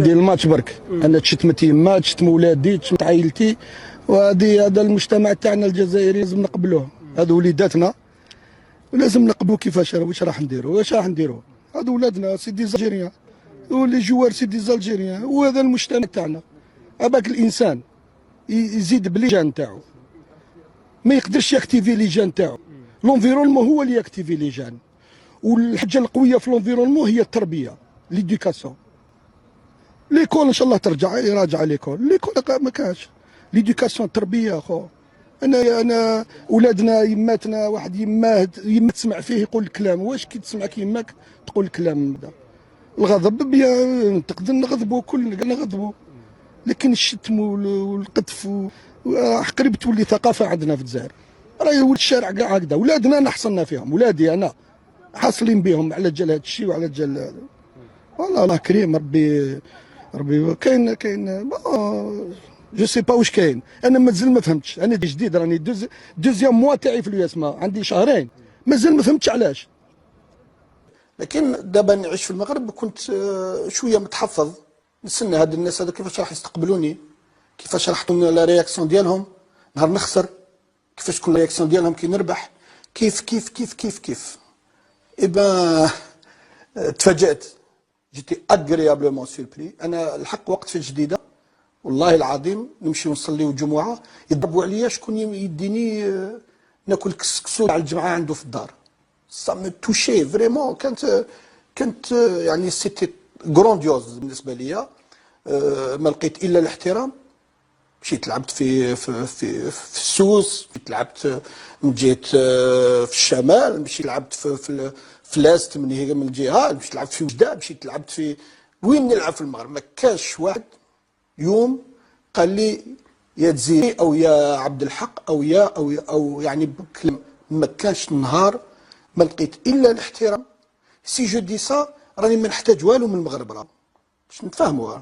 ديال الماتش برك. انا تشتمت يما، تشتم ولادي، تشتمت عائلتي، هذا المجتمع تاعنا الجزائري لازم نقبلوه. هذو وليداتنا ولازم نقبلوا. كيفاش واش راح نديروا؟ هذو ولادنا سيدي زالجيريان، واللي جوار سيدي زالجيريان، وهذا المجتمع تاعنا. هذاك الانسان يزيد بليجان تاعو، ما يقدرش يكتيفي ليجان تاعو. لونفيرونمون هو اللي يكتيفي ليجان، والحاجه القويه في لونفيرونمون هي التربيه، ليديكاسيون. ليكول ان شاء الله يراجع ليكول ما كاش ليديكاسيون، التربيه اخو. انا ولادنا يماتنا، واحد يما تسمع فيه يقول الكلام، واش كي تسمعك يماك تقول الكلام هذا؟ الغضب تقدر نغضبوا، كلنا نغضبوا، لكن الشتم والقذف قريب تولي ثقافه عندنا في الجزائر. راهي ولد الشارع كاع هكذا. ولادنا انا حصلنا فيهم، ولادي انا حاصلين بهم على جال هذا الشيء وعلى جال هذا. والله الله كريم، ربي كاين جو سي با واش كاين. انا مازال ما فهمتش، انا جديد راني دوزيام موا تاعي في الياسما، عندي شهرين مازال ما فهمتش علاش. لكن دابا نعيش في المغرب كنت شويه متحفظ، نستنى هاد الناس هذا كيفاش راح يستقبلوني، كيفاش راح تكون لا رياكسيون ديالهم نهار نخسر، كيفاش تكون لا رياكسيون ديالهم كي نربح، كيف كيف كيف كيف كيف. إبا تفاجأت، جيتي اغريابلومون سوربري. انا الحق وقت في الجديده والله العظيم نمشي ونصليو الجمعه يضربوا عليا شكون يديني ناكل كسكسو على الجمعه عنده في الدار. سا مو توشي فريمون، كانت يعني سيتي غرونديوز بالنسبه ليا. ما لقيت الا الاحترام. مشيت لعبت في السوس، مشيت لعبت جيت في الشمال، مشيت لعبت في لاست من الجهه، مشيت لعبت في وجده، مشيت لعبت في وين نلعب في المغرب. ما كاش واحد يوم قال لي يا تزيري او يا عبد الحق او يعني بكلم. ما كانش نهار ما لقيت الا الاحترام. سي جو دي سا راني ما نحتاج والو من المغرب، راه باش نتفاهموا.